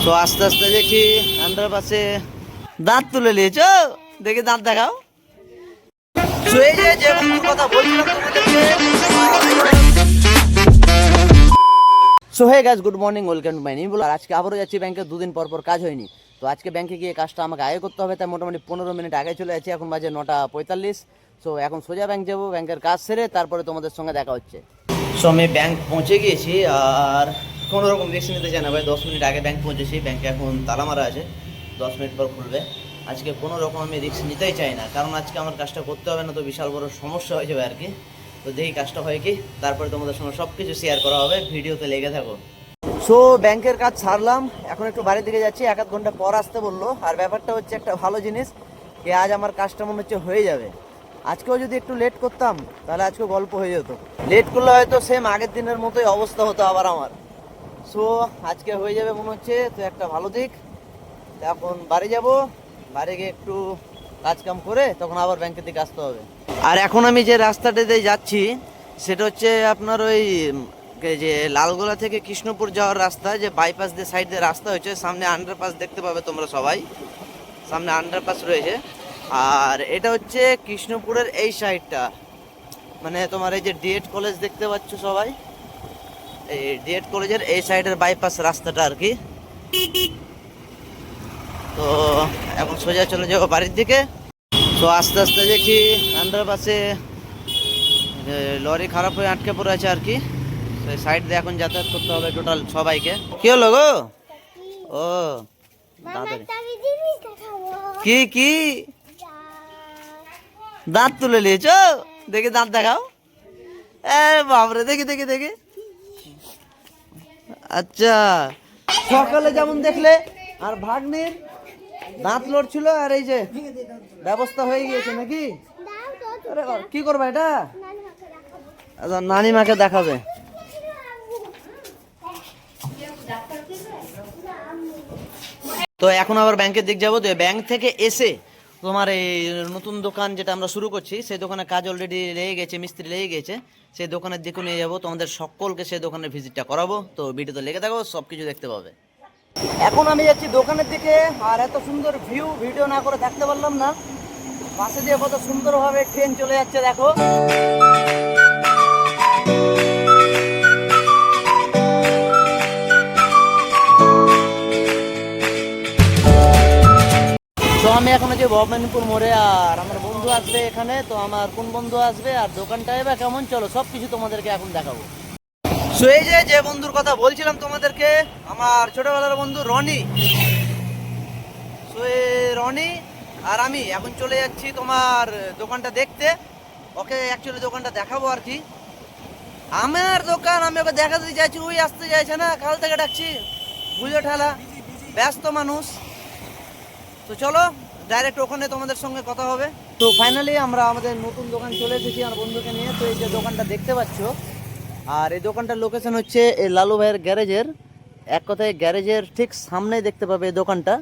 তো আস্তে আস্তে দেখি আন্ডারপাসে দাঁত তুলে নিয়েছো, দেখি দাঁত দেখাও। তো এই যে বন্ধুর কথা বলছিলাম তোমাদেরকে। So hey guys, good morning, welcome to my new blog. আজকে আবারও যাচ্ছি ব্যাংকে, দুদিন পর পর কাজ হয়নি। তো আজকে ব্যাংকে গিয়ে কাজটা আমাকে আগে করতে হবে, তাই মোটামুটি 15 মিনিট আগে চলে যাচ্ছি। এখন বাজে 9:45। সো এখন সোজা ব্যাংক যাবো, ব্যাংকের কাজ সেরে তারপরে তোমাদের সঙ্গে দেখা হচ্ছে। সো আমি ব্যাংক পৌঁছে গিয়েছি, আর কোনো রকম রিস্ক নিতে চাই না ভাই। 10 মিনিট আগে ব্যাংক পৌঁছেছি, ব্যাংকে এখন তালা মারা আছে, 10 মিনিট পর খুলবে। আজকে কোনো রকম আমি রিস্ক নিতেই চাই না, কারণ আজকে আমার কাজটা করতে হবে না তো বিশাল বড় সমস্যা হয়ে যাবে আর কি। তো দেখি কাজটা হয় কি, তারপরে তোমাদের সঙ্গে সব কিছু শেয়ার করা হবে, ভিডিওতে লেগে থাকো। সো ব্যাংকের কাজ ছাড়লাম, এখন একটু বাড়ির দিকে যাচ্ছি, 1-1 ঘন্টা পর আসতে বললো। আর ব্যাপারটা হচ্ছে একটা ভালো জিনিস যে আজ আমার কাজটা মনে হচ্ছে হয়ে যাবে। আজকেও যদি একটু লেট করতাম তাহলে আজকে গল্প হয়ে যেত। লেট করলে হয়তো সেম আগের দিনের মতোই অবস্থা হতো আবার আমার। সো আজকে হয়ে যাবে মনে হচ্ছে, তো একটা ভালো দিক। এখন বাড়ি যাব, বাড়ি গিয়ে একটু কাজ কাম করে তখন আবার ব্যাংকের দিকে আসতে হবে। আর এখন আমি যে রাস্তাটাতে যাচ্ছি সেটা হচ্ছে আপনার ওই যে লালগোলা থেকে কৃষ্ণপুর যাওয়ার রাস্তা, যে বাইপাস দিয়ে সাইড দিয়ে রাস্তা হয়েছে। সামনে আন্ডারপাস দেখতে পাবে তোমরা সবাই, সামনে আন্ডারপাস রয়েছে। আর এটা হচ্ছে কৃষ্ণপুরের এই সাইডটা, মানে তোমার এই যে ডিএড কলেজ দেখতে পাচ্ছ সবাই, এই ডিএড কলেজের এই সাইডের বাইপাস রাস্তাটা আর কি। তো এখন সোজা চলে যাবো বাড়ির দিকে। তো আস্তে আস্তে দেখি আন্ডারপাসে লরি খারাপ হয়ে আটকে পড়ে আছে আর কি। সাইড দিয়ে এখন যাতায়াত করতে হবে টোটাল সবাইকে। কি হলো গো? ও কি কি দাঁত তুলে নিয়েছো, দেখি দাঁত দেখাও। এ বাবরে, দেখি দেখি দেখি। আচ্ছা, সকালে যেমন দেখলে আর ভাগ্নির দাঁত লড়ছিল, আর এই যে ব্যবস্থা হয়ে গিয়েছে নাকি? আরে কি করবা এটা? আচ্ছা, নানিমাকে দেখাবে। তো এখন আবার ব্যাংকের দিক যাবো। তো ব্যাংক থেকে এসে তোমার এই নতুন দোকান যেটা আমরা শুরু করছি, সেই দোকানে কাজ অলরেডি লেগে গেছে, মিস্ত্রি লেগে গেছে। সেই দোকানের দিকে নিয়ে যাবো, তোমাদের সকলকে সেই দোকানের ভিজিটটা করাবো। তো ভিডিওতে লেগে থাকো, সব কিছু দেখতে পাবে। এখন আমি যাচ্ছি দোকানের দিকে, আর এত সুন্দর ভিউ ভিডিও না করে থাকতে পারলাম না। পাশে দিয়ে কত সুন্দরভাবে ট্রেন চলে যাচ্ছে দেখো। তো আমি এখন যে ভবানীপুর মোড়ে, আর আমার বন্ধু আসবে এখানে। তো আমার কোন বন্ধু আসবে আর দোকানটা এবার কেমন, চলো সব কিছু তোমাদেরকে এখন দেখাবো। সো এই যে বন্ধুর কথা বলছিলাম তোমাদেরকে, আমার ছোটবেলার বন্ধু রনি। সো রনি আর আমি এখন চলে যাচ্ছি তোমার দোকানটা দেখতে। ওকে অ্যাকচুয়ালি দোকানটা দেখাবো আর কি। আমার দোকান আমি ওকে দেখাতে চাইছি, ওই আসতে চাইছে না, কাল থেকে ডাকছি, বুঝো ঠেলা, ব্যস্ত মানুষ। তো চলো ডাইরেক্ট ওখানে তোমাদের সঙ্গে কথা হবে। তো ফাইনালি আমরা আমাদের নতুন দোকান চলে এসেছি আমার বন্ধুকে নিয়ে। তো এই যে দোকানটা দেখতে পাচ্ছ, আর এই দোকানটার লোকেশন হচ্ছে এই লালু ভাইয়ের গ্যারেজের, এক কথায় গ্যারেজের ঠিক সামনেই দেখতে পাবে এই দোকানটা।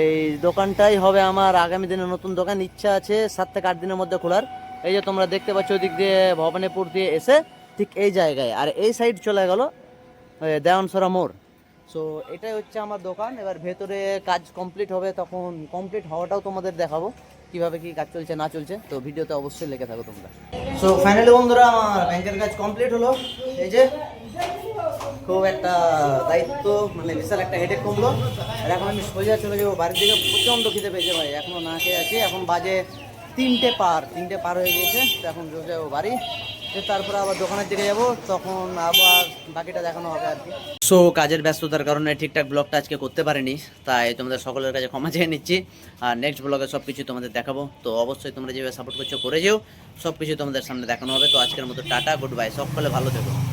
এই দোকানটাই হবে আমার আগামী দিনে নতুন দোকান। ইচ্ছা আছে 7 থেকে 8 দিনের মধ্যে খোলার। এই যে তোমরা দেখতে পাচ্ছ ওই দিক দিয়ে ভবানীপুর দিয়ে এসে ঠিক এই জায়গায়, আর এই সাইড চলে গেল দেওয়ানসরা মোড়। সো এটাই হচ্ছে আমার দোকান। এবার ভেতরে কাজ কমপ্লিট হবে, তখন কমপ্লিট হওয়াটাও তোমাদের দেখাবো কিভাবে কি কাজ চলছে না চলছে। তো ভিডিওতে অবশ্যই লেগে থাকো তোমরা। সো ফাইনালি বন্ধুরা আমার ব্যাংকের কাজ কমপ্লিট হলো। এই যে খুব একটা দায়িত্ব, মানে বিশাল একটা হেডেক কমলো। আর এখন আমি সোজা চলে যাবো বাড়ির দিকে। প্রচণ্ড খিদে পেয়েছে ভাই, এখনো না খেয়ে আছি। এখন বাজে 3টে পার হয়ে গিয়েছে। তো এখন চলে যাবো বাড়ি, তারপরে আবার দোকানের দিকে যাবো, তখন আবার বাকিটা দেখানো হবে আর কি। সো কাজের ব্যস্ততার কারণে ঠিকঠাক ব্লগটা আজকে করতে পারিনি, তাই তোমাদের সকলের কাছে ক্ষমা চেয়ে নিচ্ছি। আর নেক্সট ব্লগে সব কিছু তোমাদের দেখাবো। তো অবশ্যই তোমরা যেভাবে সাপোর্ট করছো করে যেও, সব কিছু তোমাদের সামনে দেখানো হবে। তো আজকের মতো টাটা, গুড বাই, সকলে ভালো থেকো।